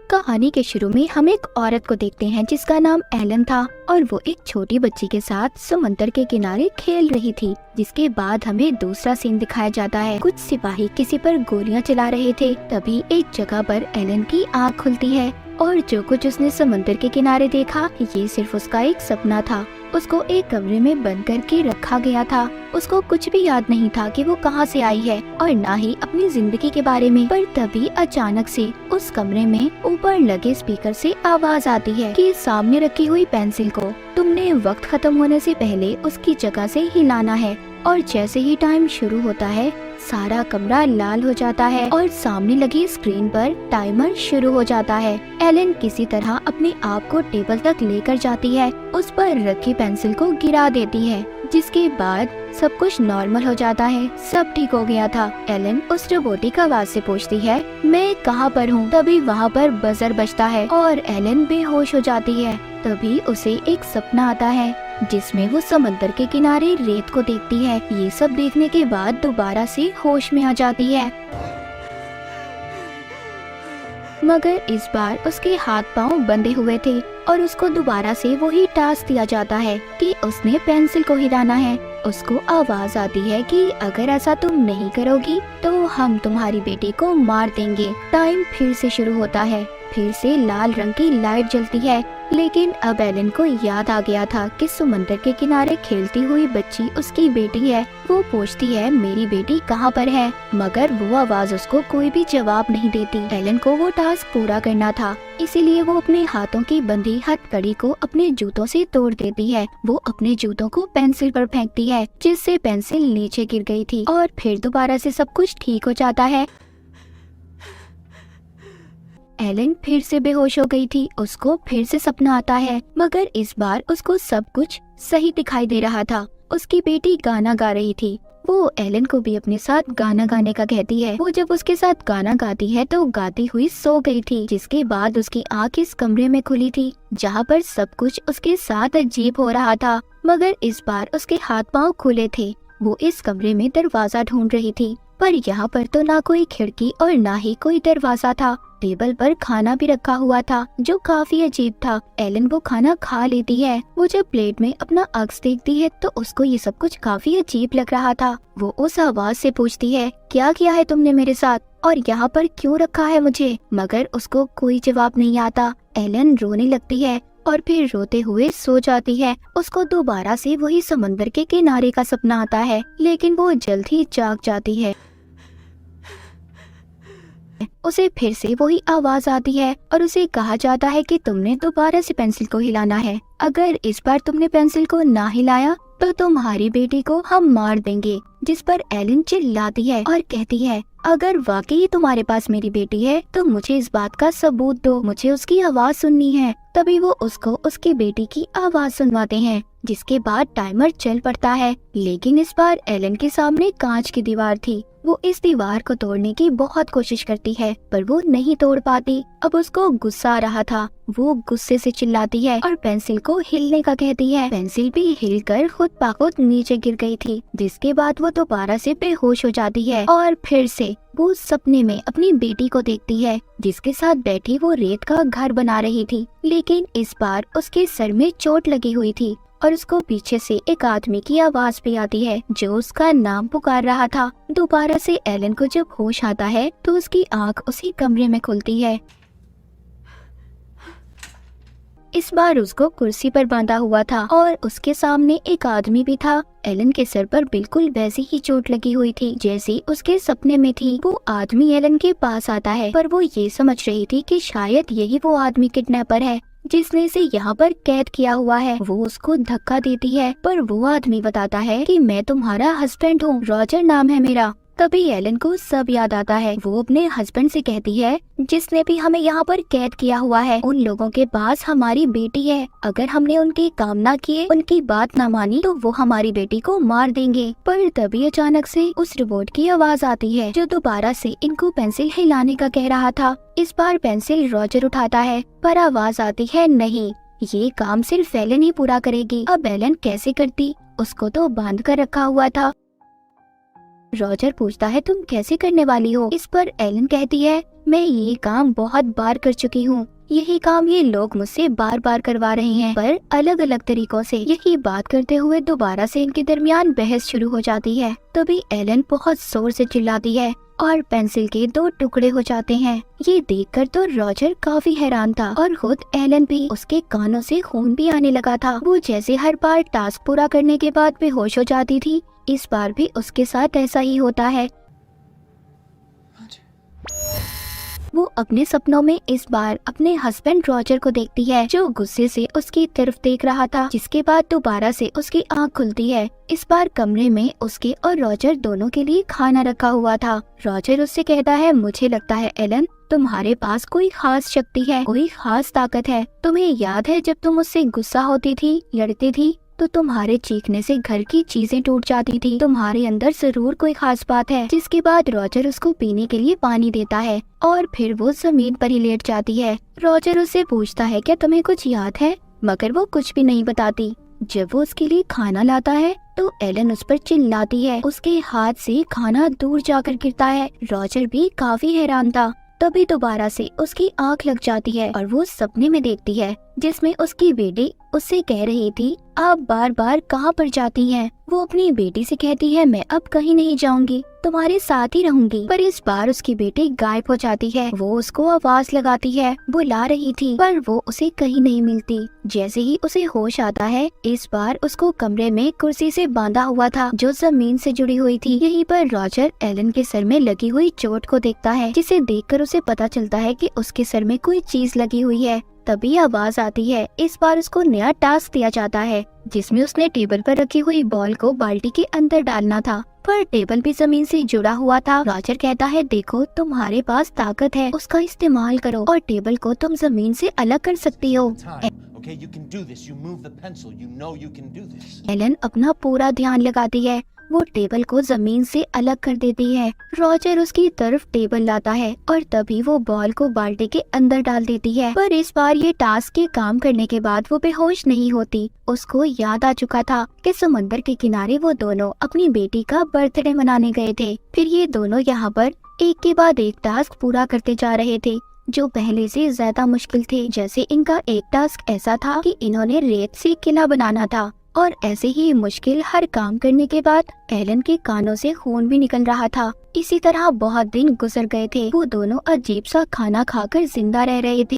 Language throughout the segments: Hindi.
कहानी के शुरू में हम एक औरत को देखते हैं जिसका नाम एलन था और वो एक छोटी बच्ची के साथ समंदर के किनारे खेल रही थी। जिसके बाद हमें दूसरा सीन दिखाया जाता है। कुछ सिपाही किसी पर गोलियां चला रहे थे। तभी एक जगह पर एलन की आँख खुलती है और जो कुछ उसने समंदर के किनारे देखा ये सिर्फ उसका एक सपना था। उसको एक कमरे में बंद करके रखा गया था। उसको कुछ भी याद नहीं था कि वो कहाँ से आई है और ना ही अपनी जिंदगी के बारे में। पर तभी अचानक से उस कमरे में ऊपर लगे स्पीकर से आवाज आती है कि सामने रखी हुई पेंसिल को तुमने वक्त खत्म होने से पहले उसकी जगह से हिलाना है। और जैसे ही टाइम शुरू होता है सारा कमरा लाल हो जाता है और सामने लगी स्क्रीन पर टाइमर शुरू हो जाता है। एलन किसी तरह अपने आप को टेबल तक लेकर जाती है, उस पर रखी पेंसिल को गिरा देती है, जिसके बाद सब कुछ नॉर्मल हो जाता है। सब ठीक हो गया था। एलन उस रोबोटिक आवाज से पूछती है मैं कहाँ पर हूँ। तभी वहाँ पर बजर बजता है और एलन बेहोश हो जाती है। तभी उसे एक सपना आता है जिसमें वो समंदर के किनारे रेत को देखती है। ये सब देखने के बाद दोबारा से होश में आ जाती है, मगर इस बार उसके हाथ पांव बंधे हुए थे और उसको दोबारा से वही टास्क दिया जाता है कि उसने पेंसिल को हिलाना है। उसको आवाज आती है कि अगर ऐसा तुम नहीं करोगी तो हम तुम्हारी बेटी को मार देंगे। टाइम फिर से शुरू होता है। फिर से लाल रंग की लाइट जलती है, लेकिन अब एलन को याद आ गया था कि समंदर के किनारे खेलती हुई बच्ची उसकी बेटी है। वो पूछती है मेरी बेटी कहाँ पर है, मगर वो आवाज उसको कोई भी जवाब नहीं देती। एलन को वो टास्क पूरा करना था, इसीलिए वो अपने हाथों की बंधी हथकड़ी को अपने जूतों से तोड़ देती है। वो अपने जूतों को पेंसिल पर फेंकती है, जिससे पेंसिल नीचे गिर गई थी और फिर दोबारा से सब कुछ ठीक हो जाता है। एलन फिर से बेहोश हो गई थी। उसको फिर से सपना आता है, मगर इस बार उसको सब कुछ सही दिखाई दे रहा था। उसकी बेटी गाना गा रही थी। वो एलन को भी अपने साथ गाना गाने का कहती है। वो जब उसके साथ गाना गाती है तो गाती हुई सो गई थी, जिसके बाद उसकी आंख इस कमरे में खुली थी जहाँ पर सब कुछ उसके साथ अजीब हो रहा था, मगर इस बार उसके हाथ पांव खुले थे। वो इस कमरे में दरवाजा ढूंढ रही थी, पर यहाँ पर तो ना कोई खिड़की और ना ही कोई दरवाजा था। टेबल पर खाना भी रखा हुआ था जो काफी अजीब था। एलन वो खाना खा लेती है। वो जब प्लेट में अपना अक्स देखती है तो उसको ये सब कुछ काफी अजीब लग रहा था। वो उस आवाज से पूछती है क्या किया है तुमने मेरे साथ और यहाँ पर क्यों रखा है मुझे, मगर उसको कोई जवाब नहीं आता। एलन रोने लगती है और फिर रोते हुए सो जाती है। उसको दोबारा से वही समंदर के किनारे का सपना आता है, लेकिन वो जल्द ही जाग जाती है। उसे फिर से वही आवाज आती है और उसे कहा जाता है कि तुमने दोबारा से पेंसिल को हिलाना है। अगर इस बार तुमने पेंसिल को ना हिलाया तो तुम्हारी बेटी को हम मार देंगे। जिस पर एलन चिल्लाती है और कहती है अगर वाकई तुम्हारे पास मेरी बेटी है तो मुझे इस बात का सबूत दो, मुझे उसकी आवाज सुननी है। तभी वो उसको उसकी बेटी की आवाज सुनवाते हैं, जिसके बाद टाइमर चल पड़ता है। लेकिन इस बार एलन के सामने कांच की दीवार थी। वो इस दीवार को तोड़ने की बहुत कोशिश करती है, पर वो नहीं तोड़ पाती। अब उसको गुस्सा आ रहा था। वो गुस्से से चिल्लाती है और पेंसिल को हिलने का कहती है। पेंसिल भी हिलकर खुद ब खुद नीचे गिर गई थी, जिसके बाद वो दोबारा से बेहोश हो जाती है और फिर से वो सपने में अपनी बेटी को देखती है, जिसके साथ बैठी वो रेत का घर बना रही थी। लेकिन इस बार उसके सर में चोट लगी हुई थी और उसको पीछे से एक आदमी की आवाज भी आती है जो उसका नाम पुकार रहा था। दोबारा से एलन को जब होश आता है तो उसकी आंख उसी कमरे में खुलती है। इस बार उसको कुर्सी पर बांधा हुआ था और उसके सामने एक आदमी भी था। एलन के सर पर बिल्कुल वैसी ही चोट लगी हुई थी जैसी उसके सपने में थी। वो आदमी एलन के पास आता है, पर वो ये समझ रही थी कि शायद यही वो आदमी किडनैपर है जिसने इसे यहाँ पर कैद किया हुआ है। वो उसको धक्का देती है, पर वो आदमी बताता है कि मैं तुम्हारा हस्बैंड हूँ, रॉजर नाम है मेरा। तभी एलन को सब याद आता है। वो अपने हस्बैंड से कहती है जिसने भी हमें यहाँ पर कैद किया हुआ है उन लोगों के पास हमारी बेटी है। अगर हमने उनकी काम ना किए, उनकी बात ना मानी तो वो हमारी बेटी को मार देंगे। पर तभी अचानक से उस रोबोट की आवाज आती है जो दोबारा से इनको पेंसिल हिलाने का कह रहा था। इस बार पेंसिल रॉजर उठाता है, पर आवाज आती है नहीं, ये काम सिर्फ एलन ही पूरा करेगी। अब एलन कैसे करती, उसको तो बांध कर रखा हुआ था। रॉजर पूछता है तुम कैसे करने वाली हो। इस पर एलन कहती है मैं ये काम बहुत बार कर चुकी हूँ। यही काम ये लोग मुझसे बार बार करवा रहे हैं, पर अलग अलग तरीकों से। यही बात करते हुए दोबारा से इनके दरमियान बहस शुरू हो जाती है। तभी एलन बहुत जोर से चिल्लाती है और पेंसिल के 2 टुकड़े हो जाते हैं। ये देखकर तो रॉजर काफी हैरान था और खुद एलन भी। उसके कानों से खून भी आने लगा था। वो जैसे हर बार टास्क पूरा करने के बाद बेहोश हो जाती थी, इस बार भी उसके साथ ऐसा ही होता है। वो अपने सपनों में इस बार अपने हस्बैंड रॉजर को देखती है, जो गुस्से से उसकी तरफ देख रहा था। जिसके बाद दोबारा से उसकी आंख खुलती है। इस बार कमरे में उसके और रॉजर दोनों के लिए खाना रखा हुआ था। रॉजर उससे कहता है, मुझे लगता है एलन, तुम्हारे पास कोई खास शक्ति है, कोई खास ताकत है। तुम्हें याद है जब तुम मुझसे गुस्सा होती थी, लड़ती थी, तो तुम्हारे चीखने से घर की चीजें टूट जाती थी। तुम्हारे अंदर जरूर कोई खास बात है। जिसके बाद रॉजर उसको पीने के लिए पानी देता है और फिर वो जमीन पर ही लेट जाती है। रॉजर उससे पूछता है, क्या तुम्हें कुछ याद है? मगर वो कुछ भी नहीं बताती। जब वो उसके लिए खाना लाता है तो एलन उस पर चिल्लाती है। उसके हाथ से खाना दूर जाकर गिरता है। रॉजर भी काफी हैरान था। तभी दोबारा से उसकी आंख लग जाती है और वो सपने में देखती है, जिसमें उसकी बेटी उससे कह रही थी, आप बार बार कहाँ पर जाती हैं? वो अपनी बेटी से कहती है, मैं अब कहीं नहीं जाऊंगी, तुम्हारे साथ ही रहूंगी। पर इस बार उसकी बेटी गायब हो जाती है। वो उसको आवाज लगाती है, बुला रही थी, पर वो उसे कहीं नहीं मिलती। जैसे ही उसे होश आता है, इस बार उसको कमरे में कुर्सी से बांधा हुआ था, जो जमीन से जुड़ी हुई थी। यहीं पर रॉजर एलन के सर में लगी हुई चोट को देखता है, जिसे देखकर उसे पता चलता है कि उसके सर में कोई चीज लगी हुई है। तभी आवाज आती है। इस बार उसको नया टास्क दिया जाता है, जिसमें उसने टेबल पर रखी हुई बॉल को बाल्टी के अंदर डालना था, पर टेबल भी जमीन से जुड़ा हुआ था। रॉजर कहता है, देखो तुम्हारे पास ताकत है, उसका इस्तेमाल करो और टेबल को तुम जमीन से अलग कर सकती हो। एलन अपना पूरा ध्यान लगाती है। वो टेबल को जमीन से अलग कर देती है। रॉजर उसकी तरफ टेबल लाता है और तभी वो बॉल को बाल्टी के अंदर डाल देती है। पर इस बार ये टास्क के काम करने के बाद वो बेहोश नहीं होती। उसको याद आ चुका था कि समंदर के किनारे वो दोनों अपनी बेटी का बर्थडे मनाने गए थे। फिर ये दोनों यहाँ पर एक के बाद एक टास्क पूरा करते जा रहे थे, जो पहले से ज्यादा मुश्किल थे। जैसे इनका एक टास्क ऐसा था कि इन्होंने रेत से किला बनाना था, और ऐसे ही मुश्किल हर काम करने के बाद एलन के कानों से खून भी निकल रहा था। इसी तरह बहुत दिन गुजर गए थे। वो दोनों अजीब सा खाना खाकर जिंदा रह रहे थे।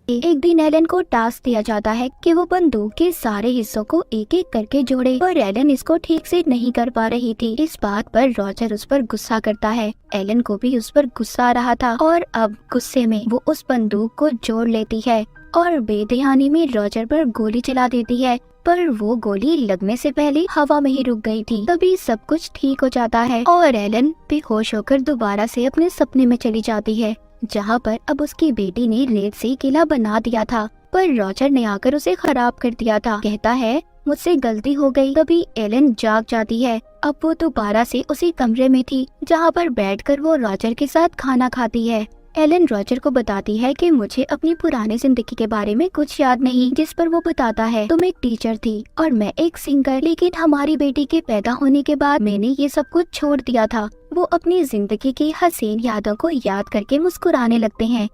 एक दिन एलन को टास्क दिया जाता है कि वो बंदूक के सारे हिस्सों को एक एक करके जोड़े, पर एलन इसको ठीक से नहीं कर पा रही थी। इस बात पर रॉजर उस पर गुस्सा करता है। एलन को भी उस पर गुस्सा आ रहा था और अब गुस्से में वो उस बंदूक को जोड़ लेती है और बेध्यानी में रॉजर पर गोली चला देती है, पर वो गोली लगने से पहले हवा में ही रुक गई थी। तभी सब कुछ ठीक हो जाता है और एलन बेहोश होकर दोबारा से अपने सपने में चली जाती है, जहाँ पर अब उसकी बेटी ने रेत से किला बना दिया था, पर रॉजर ने आकर उसे खराब कर दिया था। कहता है, मुझसे गलती हो गई। तभी एलन जाग जाती है। अब वो दोबारा से उसी कमरे में थी, जहाँ पर बैठकर वो रॉजर के साथ खाना खाती है। एलन रॉजर को बताती है कि मुझे अपनी पुरानी जिंदगी के बारे में कुछ याद नहीं, जिस पर वो बताता है, तुम एक टीचर थी और मैं एक सिंगर, लेकिन हमारी बेटी के पैदा होने के बाद मैंने ये सब कुछ छोड़ दिया था। वो अपनी जिंदगी की हसीन यादों को याद करके मुस्कुराने लगते हैं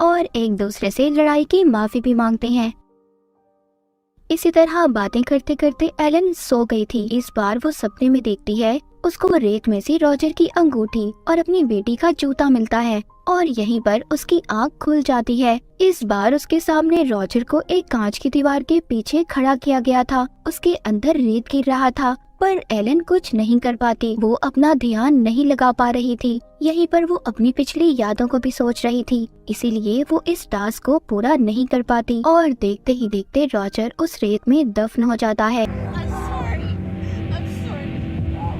और एक दूसरे से लड़ाई की माफी भी मांगते हैं। इसी तरह बातें करते करते एलन सो गई थी। इस बार वो सपने में देखती है, उसको रेत में से रॉजर की अंगूठी और अपनी बेटी का जूता मिलता है और यहीं पर उसकी आंख खुल जाती है। इस बार उसके सामने रॉजर को एक कांच की दीवार के पीछे खड़ा किया गया था। उसके अंदर रेत गिर रहा था, पर एलन कुछ नहीं कर पाती। वो अपना ध्यान नहीं लगा पा रही थी। यहीं पर वो अपनी पिछली यादों को भी सोच रही थी, इसीलिए वो इस टास्क को पूरा नहीं कर पाती और देखते ही देखते रॉजर उस रेत में दफन हो जाता है।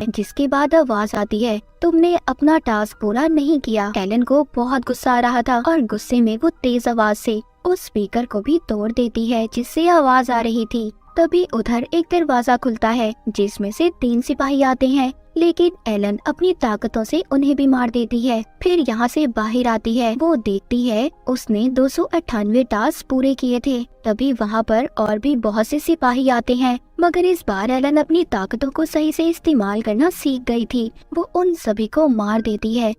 जिसके बाद आवाज आती है, तुमने अपना टास्क पूरा नहीं किया। एलन को बहुत गुस्सा आ रहा था और गुस्से में वो तेज आवाज से उस स्पीकर को भी तोड़ देती है, जिससे आवाज आ रही थी। तभी उधर एक दरवाजा खुलता है, जिसमें से 3 सिपाही आते हैं, लेकिन एलन अपनी ताकतों से उन्हें भी मार देती है। फिर यहाँ से बाहर आती है, वो देखती है उसने 298 टास्क पूरे किए थे। तभी वहाँ पर और भी बहुत से सिपाही आते हैं, मगर इस बार एलन अपनी ताकतों को सही से इस्तेमाल करना सीख गई थी। वो उन सभी को मार देती है।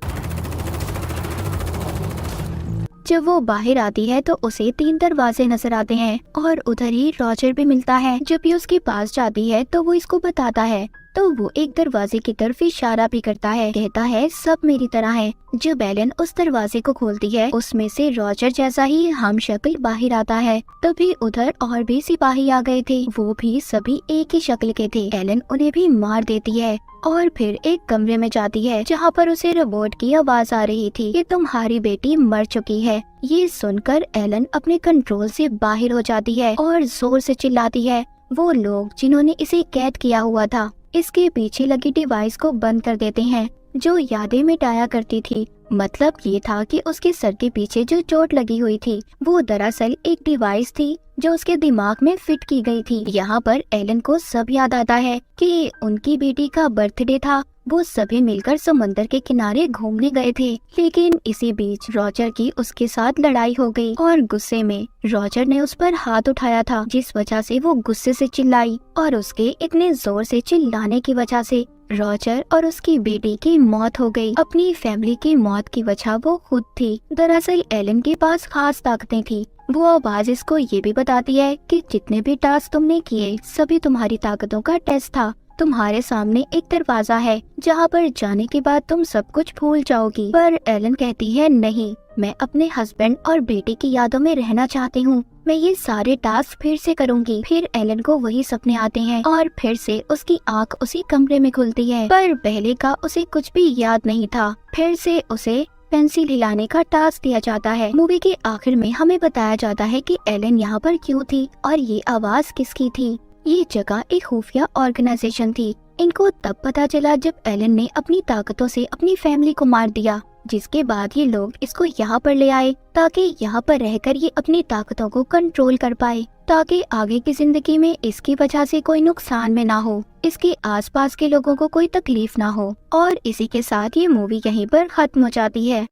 जब वो बाहर आती है तो उसे 3 दरवाजे नजर आते हैं और उधर ही रॉजर भी मिलता है। जब भी उसके पास जाती है तो वो इसको बताता है, तो वो एक दरवाजे की तरफ इशारा भी करता है, कहता है सब मेरी तरह है। जब एलन उस दरवाजे को खोलती है, उसमें से रॉजर जैसा ही हमशक्ल बाहर आता है। तभी उधर और भी सिपाही आ गए थे, वो भी सभी एक ही शक्ल के थे। एलन उन्हें भी मार देती है और फिर एक कमरे में जाती है जहाँ पर उसे रोबोट की आवाज आ रही थी कि तुम्हारी बेटी मर चुकी है। ये सुनकर एलन अपने कंट्रोल से बाहर हो जाती है और जोर से चिल्लाती है। वो लोग जिन्होंने इसे कैद किया हुआ था इसके पीछे लगी डिवाइस को बंद कर देते हैं जो यादें मिटाया करती थी। मतलब ये था कि उसके सर के पीछे जो चोट लगी हुई थी वो दरअसल एक डिवाइस थी जो उसके दिमाग में फिट की गई थी। यहाँ पर एलन को सब याद आता है कि उनकी बेटी का बर्थडे था। वो सभी मिलकर समंदर के किनारे घूमने गए थे, लेकिन इसी बीच रॉजर की उसके साथ लड़ाई हो गई और गुस्से में रॉजर ने उस पर हाथ उठाया था, जिस वजह से वो गुस्से से चिल्लाई और उसके इतने जोर से चिल्लाने की वजह से रॉजर और उसकी बेटी की मौत हो गई। अपनी फैमिली की मौत की वजह वो खुद थी। दरअसल एलन के पास खास ताकतें थी। वो आवाज इसको ये भी बताती है कि जितने भी टास्क तुमने किए सभी तुम्हारी ताकतों का टेस्ट था। तुम्हारे सामने एक दरवाजा है जहाँ पर जाने के बाद तुम सब कुछ भूल जाओगी। पर एलन कहती है नहीं, मैं अपने हस्बैंड और बेटे की यादों में रहना चाहती हूँ। मैं ये सारे टास्क फिर से करूँगी। फिर एलन को वही सपने आते हैं और फिर से उसकी आंख उसी कमरे में खुलती है, पर पहले का उसे कुछ भी याद नहीं था। फिर से उसे पेंसिल हिलाने का टास्क दिया जाता है। मूवी के आखिर में हमें बताया जाता है कि एलन यहाँ पर क्यों थी और ये आवाज किसकी थी। ये जगह एक खुफिया ऑर्गेनाइजेशन थी। इनको तब पता चला जब एलन ने अपनी ताकतों से अपनी फैमिली को मार दिया, जिसके बाद ये लोग इसको यहाँ पर ले आए ताकि यहाँ पर रहकर ये अपनी ताकतों को कंट्रोल कर पाए, ताकि आगे की जिंदगी में इसकी वजह से कोई नुकसान में ना हो, इसके आसपास के लोगों को कोई तकलीफ ना हो। और इसी के साथ ये मूवी यहीं पर खत्म हो जाती है।